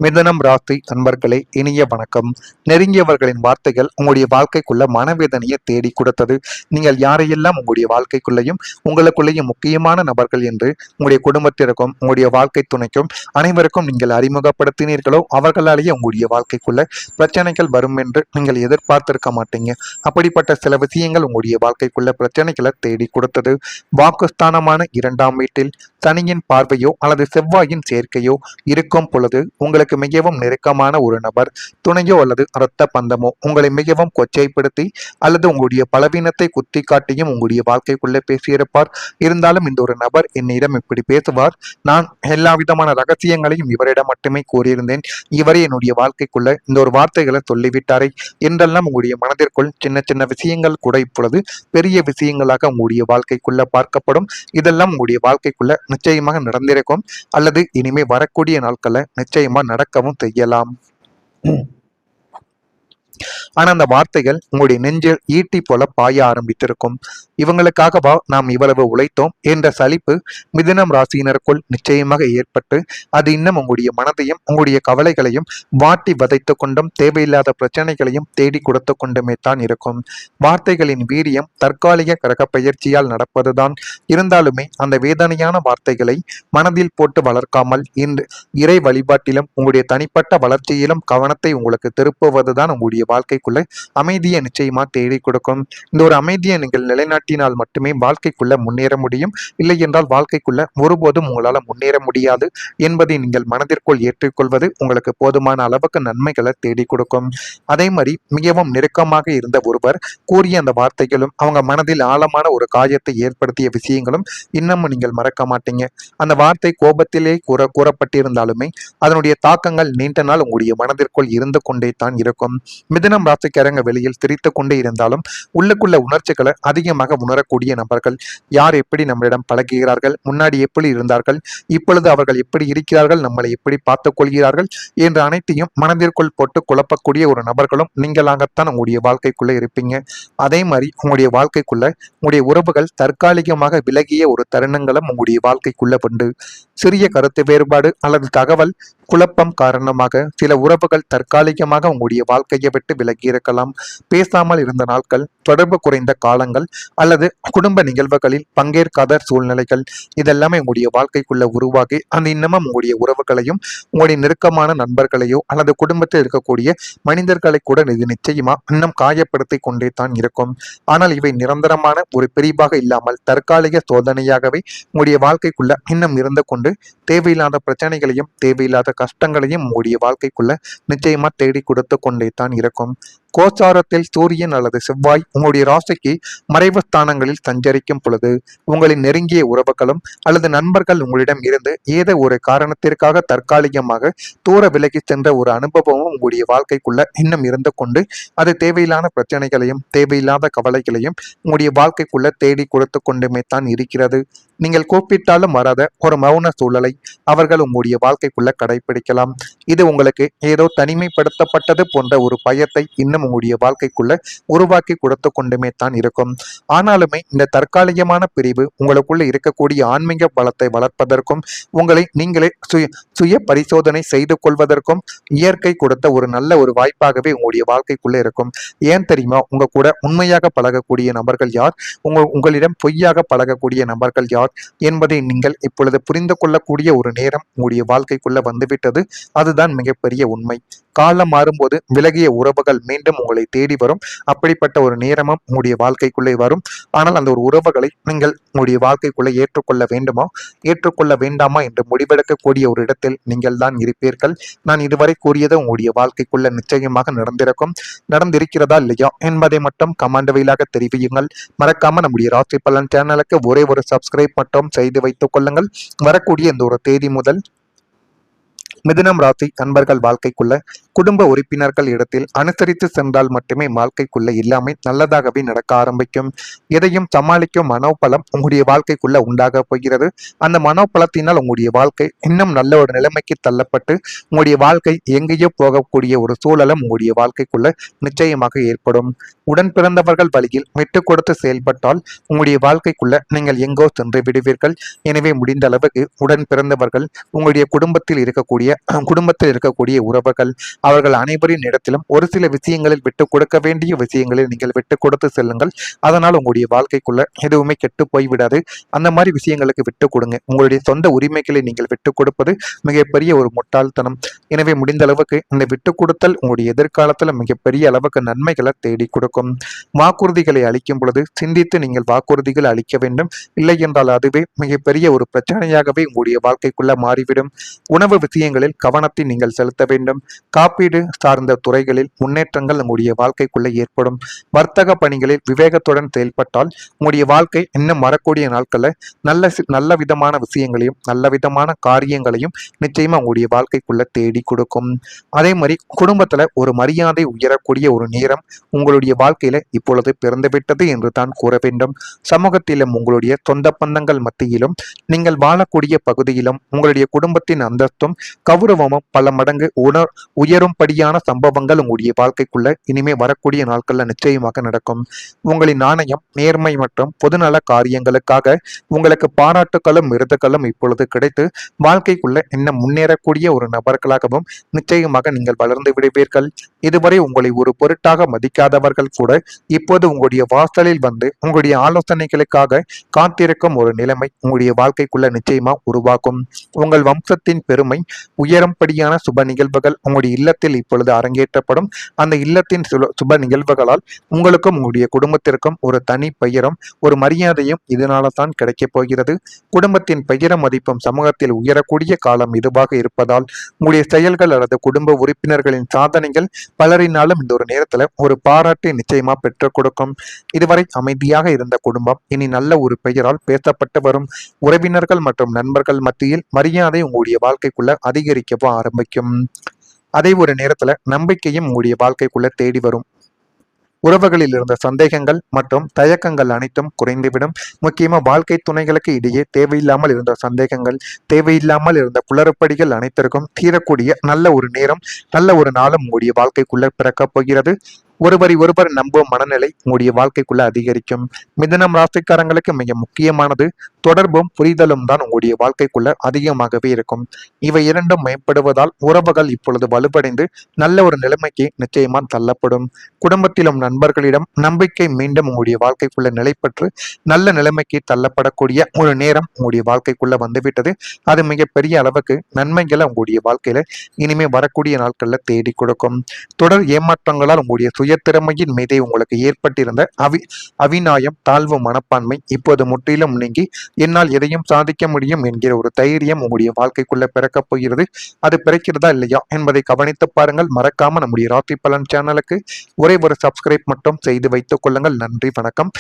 மிதுனம் ராசி அன்பர்களே, இனிய வணக்கம். நெருங்கியவர்களின் வார்த்தைகள் உங்களுடைய வாழ்க்கைக்குள்ள மனவேதனையை தேடி கொடுத்தது. நீங்கள் யாரையெல்லாம் உங்களுடைய வாழ்க்கைக்குள்ளேயும் உங்களுக்குள்ளேயும் முக்கியமான நபர்கள் என்று உங்களுடைய குடும்பத்திற்கும் உங்களுடைய வாழ்க்கை துணைக்கும் அனைவருக்கும் நீங்கள் அறிமுகப்படுத்தினீர்களோ அவர்களாலேயே உங்களுடைய வாழ்க்கைக்குள்ள பிரச்சனைகள் வரும் என்று நீங்கள் எதிர்பார்த்திருக்க மாட்டீங்க. அப்படிப்பட்ட சில விஷயங்கள் உங்களுடைய வாழ்க்கைக்குள்ள பிரச்சனைகளை தேடி கொடுத்தது. வாக்குஸ்தானமான 2ஆம் வீட்டில் சனியின் பார்வையோ அல்லது செவ்வாயின் சேர்க்கையோ இருக்கும் பொழுது உங்களுக்கு மிகவும் நெருக்கமான ஒரு நபர், துணையோ அல்லது இரத்த பந்தமோ உங்களை மிகவும் கொச்சைப்படுத்தி அல்லது உங்களுடைய பலவீனத்தை குத்தி காட்டியும் உங்களுடைய வாழ்க்கைக்குள்ளே பேசியிருப்பார். இருந்தாலும் இந்த ஒரு நபர் என்னிடம் இப்படி பேசுவார், நான் எல்லா விதமான ரகசியங்களையும் இவரிடம் மட்டுமே கூறியிருந்தேன், இவரே என்னுடைய வாழ்க்கைக்குள்ள இந்த ஒரு வார்த்தைகளை சொல்லிவிட்டாரே என்றெல்லாம் உங்களுடைய மனதிற்குள் சின்ன சின்ன விஷயங்கள் கூட இப்பொழுது பெரிய விஷயங்களாக உங்களுடைய வாழ்க்கைக்குள்ள பார்க்கப்படும். இதெல்லாம் உங்களுடைய வாழ்க்கைக்குள்ள நிச்சயமாக நடந்திருக்கும் அல்லது இனிமே வரக்கூடிய நாட்கள்ல நிச்சயமா நடக்கவும் செய்யலாம். ஆனா அந்த வார்த்தைகள் உங்களுடைய நெஞ்சில் ஈட்டி போல பாய ஆரம்பித்திருக்கும். இவங்களுக்காகவா நாம் இவ்வளவு உழைத்தோம் என்ற சலிப்பு மிதுனம் ராசியினருக்குள் நிச்சயமாக ஏற்பட்டு அது இன்னும் உங்களுடைய மனதையும் உங்களுடைய கவலைகளையும் வாட்டி வதைத்து கொண்டும் தேவையில்லாத பிரச்சனைகளையும் தேடி கொடுத்து கொண்டுமே தான் இருக்கும். வார்த்தைகளின் வீரியம் தற்காலிக கிரக பயிற்சியால் நடப்பதுதான். இருந்தாலுமே அந்த வேதனையான வார்த்தைகளை மனதில் போட்டு வளர்க்காமல் இறை வழிபாட்டிலும் உங்களுடைய தனிப்பட்ட வளர்ச்சியிலும் கவனத்தை உங்களுக்கு திருப்புவதுதான் உங்களுடைய வாழ்க்கைக்குள்ள அமைதியை நிச்சயமா தேடி கொடுக்கும். இந்த ஒரு அமைதியை நீங்கள் நிலைநாட்டினால் மட்டுமே வாழ்க்கைக்குள்ள முன்னேற முடியும். இல்லை என்றால் வாழ்க்கைக்குள்ள ஒருபோதும் உங்களால முன்னேற முடியாது என்பதை நீங்கள் மனதிற்குள் ஏற்றுக்கொள்வது உங்களுக்கு போதுமான அளவுக்கு நன்மைகளை தேடி கொடுக்கும். அதே மாதிரி மிகவும் நெருக்கமாக இருந்த ஒருவர் கூறிய அந்த வார்த்தைகளும் அவங்க மனதில் ஆழமான ஒரு காயத்தை ஏற்படுத்திய விஷயங்களும் இன்னமும் நீங்கள் மறக்க மாட்டீங்க. அந்த வார்த்தை கோபத்திலே கூறப்பட்டிருந்தாலுமே அதனுடைய தாக்கங்கள் நீண்ட நாள் உங்களுடைய மனதிற்குள் இருந்து கொண்டே தான் இருக்கும். மிதுனம் ராசிக்காரங்க வெளியில் சிரித்து கொண்டே இருந்தாலும் உள்ளுக்குள்ள உணர்ச்சிகளை அதிகமாக உணரக்கூடிய நபர்கள். யார் எப்படி நம்மளிடம் பழகுகிறார்கள், முன்னாடி எப்படி இருந்தார்கள், இப்பொழுது அவர்கள் எப்படி இருக்கிறார்கள், நம்மளை எப்படி பார்த்துக் கொள்கிறார்கள் என்ற அனைத்தையும் மனதிற்குள் போட்டு குழப்பக்கூடிய ஒரு நபர்களும் நீங்களாகத்தான் உங்களுடைய வாழ்க்கைக்குள்ள இருப்பீங்க. அதே மாதிரி உங்களுடைய வாழ்க்கைக்குள்ள உங்களுடைய உறவுகள் தற்காலிகமாக விலகிய ஒரு தருணங்களும் உங்களுடைய வாழ்க்கைக்குள்ள உண்டு. சிறிய கருத்து வேறுபாடு அல்லது தகவல் குழப்பம் காரணமாக சில உறவுகள் தற்காலிகமாக உங்களுடைய வாழ்க்கையை விட்டு விலகி இருக்கலாம். பேசாமல் இருந்த நாட்கள், தொடர்பு குறைந்த காலங்கள் அல்லது குடும்ப நிகழ்வுகளில் பங்கேற்காத சூழ்நிலைகள் இதெல்லாமே உங்களுடைய வாழ்க்கைக்குள்ள உருவாகி அந்த இன்னமும் உங்களுடைய உறவுகளையும் உங்களுடைய நெருக்கமான நண்பர்களையோ அல்லது குடும்பத்தில் இருக்கக்கூடிய மனிதர்களை கூட இது நிச்சயமா இன்னும் காயப்படுத்தி கொண்டே தான் இருக்கும். ஆனால் இவை நிரந்தரமான ஒரு பிரிவாக இல்லாமல் தற்காலிக சோதனையாகவே உங்களுடைய வாழ்க்கைக்குள்ள இன்னும் இருந்து கொண்டு தேவையில்லாத பிரச்சனைகளையும் தேவையில்லாத கஷ்டங்களையும் உங்களுடைய வாழ்க்கைக்குள்ள நிச்சயமா தேடி கொடுத்து கொண்டே தான் இருக்கும். கோச்சாரத்தில் சூரியன் அல்லது செவ்வாய் உங்களுடைய ராசிக்கு மறைவு ஸ்தானங்களில் சஞ்சரிக்கும் பொழுது உங்களின் நெருங்கிய உறவுகளும் அல்லது நண்பர்கள் உங்களிடம் இருந்து ஏதோ ஒரு காரணத்திற்காக தற்காலிகமாக தூர விலகி சென்ற ஒரு அனுபவமும் உங்களுடைய வாழ்க்கைக்குள்ள இன்னும் இருந்து கொண்டு அது தேவையில்லாத பிரச்சனைகளையும் தேவையில்லாத கவலைகளையும் உங்களுடைய வாழ்க்கைக்குள்ள தேடி கொடுத்து கொண்டுமே தான் இருக்கிறது. நீங்கள் கூப்பிட்டாலும் வராத ஒரு மௌன சூழலை அவர்கள் உங்களுடைய வாழ்க்கைக்குள்ள கடைபிடிக்கலாம். இது உங்களுக்கு ஏதோ தனிமைப்படுத்தப்பட்டது போன்ற ஒரு பயத்தை இன்னும் உங்களுடைய வாழ்க்கைக்குள்ள உருவாக்கி கொடுத்து கொண்டுமே தான் இருக்கும். ஆனாலுமே இந்த தற்காலிகமான பிரிவு உங்களுக்குள்ள இருக்கக்கூடிய ஆன்மீக பலத்தை வளர்ப்பதற்கும் உங்களை நீங்களே சுய பரிசோதனை செய்து கொள்வதற்கும் இயற்கை கொடுத்த ஒரு நல்ல ஒரு வாய்ப்பாகவே உங்களுடைய வாழ்க்கைக்குள்ள இருக்கும். ஏன் தெரியுமா? உங்க கூட உண்மையாக பழகக்கூடிய நபர்கள் யார், உங்களிடம் பொய்யாக பழகக்கூடிய நபர்கள் யார் என்பதை நீங்கள் இப்பொழுது புரிந்து கொள்ளக்கூடிய ஒரு நேரம் உங்களுடைய வாழ்க்கைக்குள்ள வந்துவிட்டது. அதுதான் மிகப்பெரிய உண்மை. காலம் மாறும்போது விலகிய உறவுகள் மீண்டும் உங்களை தேடி வரும். அப்படிப்பட்ட ஒரு நேரமும் உங்களுடைய வாழ்க்கைக்குள்ளே வரும். ஆனால் அந்த ஒரு உறவுகளை நீங்கள் உங்களுடைய வாழ்க்கைக்குள்ளே ஏற்றுக்கொள்ள வேண்டுமா ஏற்றுக்கொள்ள வேண்டாமா என்று முடிவெடுக்கக்கூடிய ஒரு இடத்தில் நீங்கள் தான் இருப்பீர்கள். நான் இதுவரை கூறியது உங்களுடைய வாழ்க்கைக்குள்ள நிச்சயமாக நடந்திருக்கிறதா இல்லையா என்பதை மட்டும் கமெண்ட் வாயிலாக தெரிவியுங்கள். மறக்காம நம்முடைய ராசி பலன் சேனலுக்கு ஒரே ஒரு சப்ஸ்கிரைப் மட்டும் செய்து வைத்துக் கொள்ளுங்கள். வரக்கூடிய இந்த ஒரு தேதி முதல் மிதுனம் ராசி அன்பர்கள் வாழ்க்கைக்குள்ள குடும்ப உறுப்பினர்கள் இடத்தில் அனுசரித்து சென்றால் மட்டுமே வாழ்க்கைக்குள்ள எல்லாமே நல்லதாகவே நடக்க ஆரம்பிக்கும். எதையும் சமாளிக்கும் மனோபலம் உங்களுடைய வாழ்க்கைக்குள்ள உண்டாக போகிறது. அந்த மனோபலத்தினால் உங்களுடைய வாழ்க்கை இன்னும் நல்ல ஒரு நிலைமைக்கு தள்ளப்பட்டு உங்களுடைய வாழ்க்கை எங்கேயோ போகக்கூடிய ஒரு சூழலும் உங்களுடைய வாழ்க்கைக்குள்ள நிச்சயமாக ஏற்படும். உடன் பிறந்தவர்கள் வழியில் விட்டு கொடுத்து செயல்பட்டால் உங்களுடைய வாழ்க்கைக்குள்ள நீங்கள் எங்கோ சென்று விடுவீர்கள். எனவே முடிந்த அளவுக்கு உடன் பிறந்தவர்கள் உங்களுடைய குடும்பத்தில் இருக்கக்கூடிய குடும்பத்தில் இருக்கக்கூடிய உறவுகள் அவர்கள் அனைவரின் இடத்திலும் ஒரு சில விஷயங்களில் விட்டு கொடுக்க வேண்டிய விஷயங்களில் நீங்கள் விட்டு கொடுத்து செல்லுங்கள். அதனால் உங்களுடைய வாழ்க்கைக்குள்ள எதுவுமே கெட்டு போய்விடாது. அந்த மாதிரி விஷயங்களுக்கு விட்டு கொடுங்க. உங்களுடைய சொந்த உரிமைகளை நீங்கள் விட்டு கொடுப்பது மிகப்பெரிய ஒரு முட்டாள்தனம். எனவே முடிந்த அளவுக்கு இந்த விட்டு கொடுத்தல் உங்களுடைய எதிர்காலத்தில் மிகப்பெரிய அளவுக்கு நன்மைகளை தேடி கொடுக்கும். வாக்குறுதிகளை அளிக்கும் பொழுது சிந்தித்து நீங்கள் வாக்குறுதிகள் அளிக்க வேண்டும். இல்லை என்றால் அதுவே மிகப்பெரிய ஒரு பிரச்சனையாகவே உங்களுடைய வாழ்க்கைக்குள்ள மாறிவிடும். உணவு விஷயங்களில் கவனத்தை நீங்கள் செலுத்த வேண்டும். காப்பீடு சார்ந்த துறைகளில் முன்னேற்றங்கள் உங்களுடைய வாழ்க்கைக்குள்ள ஏற்படும். வர்த்தக பணிகளில் விவேகத்துடன் செயல்பட்டால் உங்களுடைய வாழ்க்கை இன்னும் வரக்கூடிய நாட்களில் நல்ல விதமான விஷயங்களையும் நல்ல விதமான காரியங்களையும் நிச்சயமா உங்களுடைய வாழ்க்கைக்குள்ள தேடி கொடுக்கும். அதே மாதிரி குடும்பத்துல ஒரு மரியாதை உயரக்கூடிய ஒரு நேரம் உங்களுடைய வாழ்க்கையில இப்பொழுது பிறந்துவிட்டது என்று தான் கூற வேண்டும். சமூகத்திலும் உங்களுடைய சொந்த பந்தங்கள் மத்தியிலும் நீங்கள் வாழக்கூடிய பகுதியிலும் உங்களுடைய குடும்பத்தின் அந்தஸ்தும் கௌரவமும் பல மடங்கு உயரும்படியான சம்பவங்கள் உங்களுடைய வாழ்க்கைக்குள்ள இனிமே வரக்கூடிய நாட்கள்ல நிச்சயமாக நடக்கும். உங்களின் நாணயம் நேர்மை மற்றும் பொதுநல காரியங்களுக்காக உங்களுக்கு பாராட்டுகளும் விருதுகளும் இப்பொழுது கிடைத்து வாழ்க்கைக்குள்ள இன்னும் முன்னேறக்கூடிய ஒரு நபர்களாகவும் நிச்சயமாக நீங்கள் வளர்ந்து விடுவீர்கள். இதுவரை உங்களை ஒரு பொருட்டாக மதிக்காதவர்கள் கூட இப்போது உங்களுடைய வாசலில் வந்து உங்களுடைய ஆலோசனைகளுக்காக காத்திருக்கும் ஒரு நிலைமை உங்களுடைய வாழ்க்கைக்குள்ள நிச்சயமா உருவாக்கும். உங்கள் வம்சத்தின் பெருமை உயரும்படியான சுப நிகழ்வுகள் உங்களுடைய இல்லத்தில் இப்பொழுது அரங்கேற்றப்படும். அந்த இல்லத்தின் சுப நிகழ்வுகளால் உங்களுக்கும் உங்களுடைய குடும்பத்திற்கும் ஒரு தனி பெயரும் ஒரு மரியாதையும் இதனால தான் கிடைக்கப் போகிறது. குடும்பத்தின் பெயர மதிப்பும் சமூகத்தில் உயரக்கூடிய காலம் இதுவாக இருப்பதால் உங்களுடைய செயல்கள் அல்லது குடும்ப உறுப்பினர்களின் சாதனைகள் பலரினாலும் இந்த ஒரு நேரத்துல ஒரு பாராட்டை நிச்சயமா பெற்றுக் கொடுக்கும். இதுவரை அமைதியாக இருந்த குடும்பம் இனி நல்ல ஒரு பெயரால் பேசப்பட்டு வரும். உறவினர்கள் மற்றும் நண்பர்கள் மத்தியில் மரியாதை உங்களுடைய வாழ்க்கைக்குள்ள அதிகரிக்கவோ ஆரம்பிக்கும். அதே ஒரு நேரத்துல நம்பிக்கையும் உங்களுடைய வாழ்க்கைக்குள்ள தேடி வரும். உறவுகளில் இருந்த சந்தேகங்கள் மற்றும் தயக்கங்கள் அனைத்தும் குறைந்துவிடும். முக்கியமா வாழ்க்கை துணைகளுக்கு இடையே தேவையில்லாமல் இருந்த சந்தேகங்கள், தேவையில்லாமல் இருந்த குளறுபடிகள் அனைத்திற்கும் தீரக்கூடிய நல்ல ஒரு நேரம், நல்ல ஒரு நாளும் உங்களுடைய வாழ்க்கைக்குள்ள பிறக்கப் போகிறது. ஒருவர் நம்பும் மனநிலை உங்களுடைய வாழ்க்கைக்குள்ள அதிகரிக்கும். மிதுனம் ராசிக்காரங்களுக்கு மிக முக்கியமானது தொடர்பும் புரிதலும் தான் உங்களுடைய வாழ்க்கைக்குள்ள அதிகமாகவே இருக்கும். இவை இரண்டும் மேம்படுவதால் உறவுகள் இப்பொழுது வலுப்படைந்து நல்ல ஒரு நிலைமைக்கு நிச்சயமா தள்ளப்படும். குடும்பத்திலும் நண்பர்களிடம் நம்பிக்கை மீண்டும் உங்களுடைய வாழ்க்கைக்குள்ள நிலை பெற்று நல்ல நிலைமைக்கு தள்ளப்படக்கூடிய ஒரு நேரம் உங்களுடைய வாழ்க்கைக்குள்ள வந்துவிட்டது. அது மிகப்பெரிய அளவுக்கு நன்மைகளை உங்களுடைய வாழ்க்கையில இனிமே வரக்கூடிய நாட்கள்ல தேடி கொடுக்கும். தொடர் ஏமாற்றங்களால் உங்களுடைய சுயத்திறமையின் மீதே உங்களுக்கு ஏற்பட்டிருந்த அவிநாயம் தாழ்வு மனப்பான்மை இப்போது முற்றிலும் நீங்கி என்னால் எதையும் சாதிக்க முடியும் என்கிற ஒரு தைரியம் உங்களுடைய வாழ்க்கைக்குள்ள பிறக்கப் போகிறது. அது பிறக்கிறதா இல்லையா என்பதை கவனித்து பாருங்கள். மறக்காம நம்முடைய ராசி பலன் சேனலுக்கு ஒரே ஒரு சப்ஸ்கிரைப் மட்டும் செய்து வைத்துக் கொள்ளுங்கள். நன்றி, வணக்கம்.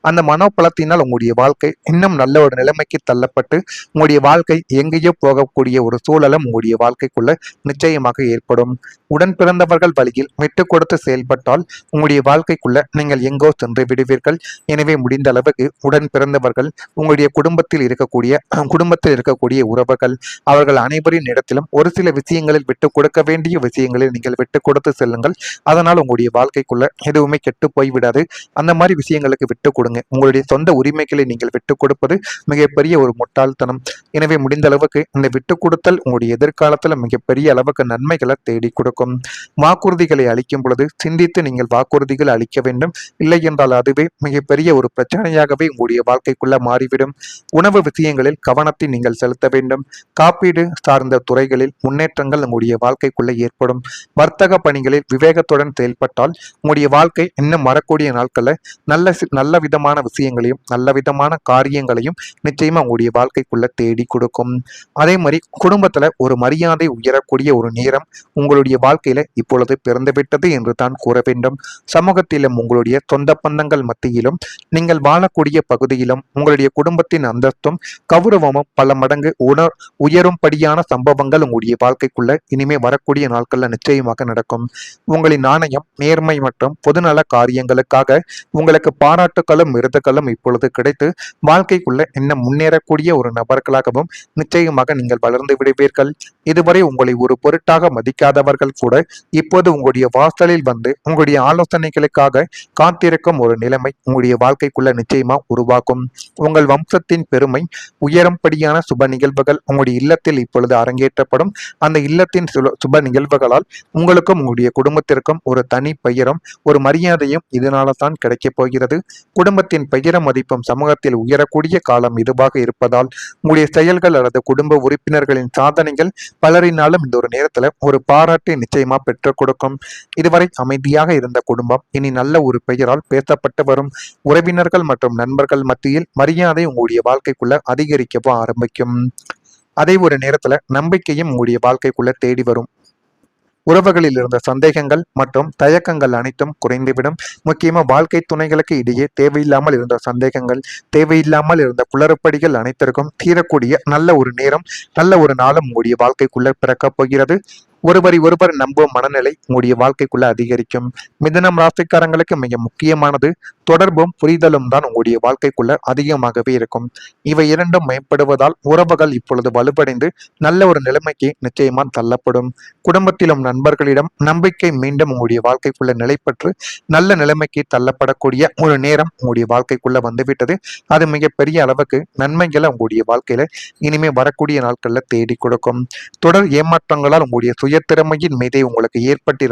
அந்த மனோபலத்தினால் உங்களுடைய வாழ்க்கை இன்னும் நல்ல ஒரு நிலைமைக்கு தள்ளப்பட்டு உங்களுடைய வாழ்க்கை எங்கேயோ போகக்கூடிய ஒரு சூழலும் உங்களுடைய வாழ்க்கைக்குள்ள நிச்சயமாக ஏற்படும். உடன் பிறந்தவர்கள் வழியில் விட்டு கொடுத்து செயல்பட்டால் உங்களுடைய வாழ்க்கைக்குள்ள நீங்கள் எங்கோ சென்று விடுவீர்கள். எனவே முடிந்த அளவுக்கு உடன் பிறந்தவர்கள் உங்களுடைய குடும்பத்தில் இருக்கக்கூடிய உறவுகள் அவர்கள் அனைவரின் இடத்திலும் ஒரு சில விஷயங்களில் விட்டு கொடுக்க வேண்டிய விஷயங்களில் நீங்கள் விட்டு கொடுத்து செல்லுங்கள். அதனால் உங்களுடைய வாழ்க்கைக்குள்ள எதுவுமே கெட்டு போய்விடாது. அந்த மாதிரி விஷயங்களுக்கு விட்டு கொடுங்க. உங்களுடைய சொந்த உரிமைகளை நீங்கள் விட்டு கொடுப்பது மிகப்பெரிய ஒரு முட்டாள்தனம். எனவே முடிந்த அளவுக்கு இந்த விட்டு கொடுத்தல் உங்களுடைய எதிர்காலத்துல மிகப்பெரிய அளவுக்கு நன்மைகளை தேடி கொடுக்கும். வாக்குறுதிகளை அளிக்கும் பொழுது சிந்தித்து நீங்கள் வாக்குறுதிகள் அளிக்க வேண்டும். இல்லை என்றால் அதுவே மிகப்பெரிய ஒரு பிரச்சனையாகவே உங்களுடைய வாழ்க்கைக்குள்ள மாறிவிடும். உணவு விஷயங்களில் கவனத்தை நீங்கள் செலுத்த வேண்டும். காப்பீடு சார்ந்த துறைகளில் முன்னேற்றங்கள் உங்களுடைய வாழ்க்கைக்குள்ள ஏற்படும். வர்த்தக பணிகளில் விவேகத்துடன் செயல்பட்டால் உங்களுடைய வாழ்க்கை இன்னும் வரக்கூடிய நாட்கள்ல நல்ல விதமான விஷயங்களையும் நல்ல விதமான காரியங்களையும் நிச்சயமா உங்களுடைய வாழ்க்கைக்குள்ள தேடி கொடுக்கும். அதே மாதிரி குடும்பத்துல ஒரு மரியாதை உயரக்கூடிய ஒரு நேரம் உங்களுடைய வாழ்க்கையில இப்பொழுது பிறந்துவிட்டது என்று தான் கூற வேண்டும். சமூகத்திலும் உங்களுடைய சொந்த பந்தங்கள் மத்தியிலும் நீங்கள் வாழக்கூடிய பகுதியிலும் உங்களுடைய குடும்பத்தின் அந்தஸ்தும் கௌரவமும் பல மடங்கு உயரும்படியான சம்பவங்கள் உங்களுடைய வாழ்க்கைக்குள்ள இனிமே வரக்கூடிய நாட்கள்ல நிச்சயமாக நடக்கும். உங்களின் நாணயம் நேர்மை மற்றும் பொதுநல காரியங்களுக்காக உங்களுக்கு பாராட்டுகளும் விருதுகளும் இப்பொழுது கிடைத்து வாழ்க்கைக்குள்ள இன்னும் முன்னேறக்கூடிய ஒரு நபர்களாகவும் நிச்சயமாக நீங்கள் வளர்ந்து விடுவீர்கள். இதுவரை உங்களை ஒரு பொருட்டாக மதிக்காதவர்கள் கூட இப்போது உங்களுடைய வாசலில் வந்து உங்களுடைய ஆலோசனைகளுக்காக காத்திருக்கும் ஒரு நிலைமை உங்களுடைய வாழ்க்கைக்குள்ள நிச்சயமா உருவாக்கும். உங்கள் வம்சத்தின் பெருமை உயரும்படியான சுப நிகழ்வுகள் உங்களுடைய இல்லத்தில் இப்பொழுது அரங்கேற்றப்படும். அந்த இல்லத்தின் சுப நிகழ்வுகளால் உங்களுக்கும் உங்களுடைய குடும்பத்திற்கும் ஒரு தனி பெயரும் ஒரு மரியாதையும் இதனால தான் கிடைக்கப் போகிறது. குடும்பத்தின் பெயர மதிப்பும் சமூகத்தில் உயரக்கூடிய காலம் இதுவாக இருப்பதால் உங்களுடைய செயல்கள் அல்லது குடும்ப உறுப்பினர்களின் சாதனைகள் பலரினாலும் இந்த ஒரு நேரத்துல ஒரு பாராட்டை நிச்சயமா பெற்றுக் கொடுக்கும். இதுவரை அமைதியாக இருந்த குடும்பம் இனி நல்ல ஒரு பெயரால் பேசப்பட்டு வரும். உறவினர்கள் மற்றும் நண்பர்கள் மத்தியில் மரியாதை உங்களுடைய வாழ்க்கைக்குள்ள அதிகரிக்கவும் ஆரம்பிக்கும். அதே ஒரு நேரத்துல நம்பிக்கையும் உங்களுடைய வாழ்க்கைக்குள்ள தேடி வரும். உறவுகளில் இருந்த சந்தேகங்கள் மற்றும் தயக்கங்கள் அனைத்தும் குறைந்துவிடும். முக்கியமா வாழ்க்கை துணைகளுக்கு இடையே தேவையில்லாமல் இருந்த சந்தேகங்கள், தேவையில்லாமல் இருந்த குளறுபடிகள் அனைத்திற்கும் தீரக்கூடிய நல்ல ஒரு நேரம், நல்ல ஒரு நாளும் உங்களுடைய வாழ்க்கைக்குள்ள பிறக்கப் போகிறது. ஒருவர் நம்பும் மனநிலை உங்களுடைய வாழ்க்கைக்குள்ள அதிகரிக்கும். மிதுனம் ராசிக்காரங்களுக்கு மிக முக்கியமானது தொடர்பும் புரிதலும் தான் உங்களுடைய வாழ்க்கைக்குள்ள அதிகமாகவே இருக்கும். இவை இரண்டும் மேம்படுவதால் உறவுகள் இப்பொழுது வலுப்படைந்து நல்ல ஒரு நிலைமைக்கு நிச்சயமா தள்ளப்படும். குடும்பத்திலும் நண்பர்களிடம் நம்பிக்கை மீண்டும் உங்களுடைய வாழ்க்கைக்குள்ள நிலைப்பற்று நல்ல நிலைமைக்கு தள்ளப்படக்கூடிய ஒரு நேரம் உங்களுடைய வாழ்க்கைக்குள்ள வந்துவிட்டது. அது மிகப்பெரிய அளவுக்கு நன்மைகளை உங்களுடைய வாழ்க்கையில இனிமே வரக்கூடிய நாட்கள்ல தேடி கொடுக்கும். தொடர் ஏமாற்றங்களால் உங்களுடைய சுய திறமையின் மீதே உங்களுக்கு ஏற்பட்டிருந்த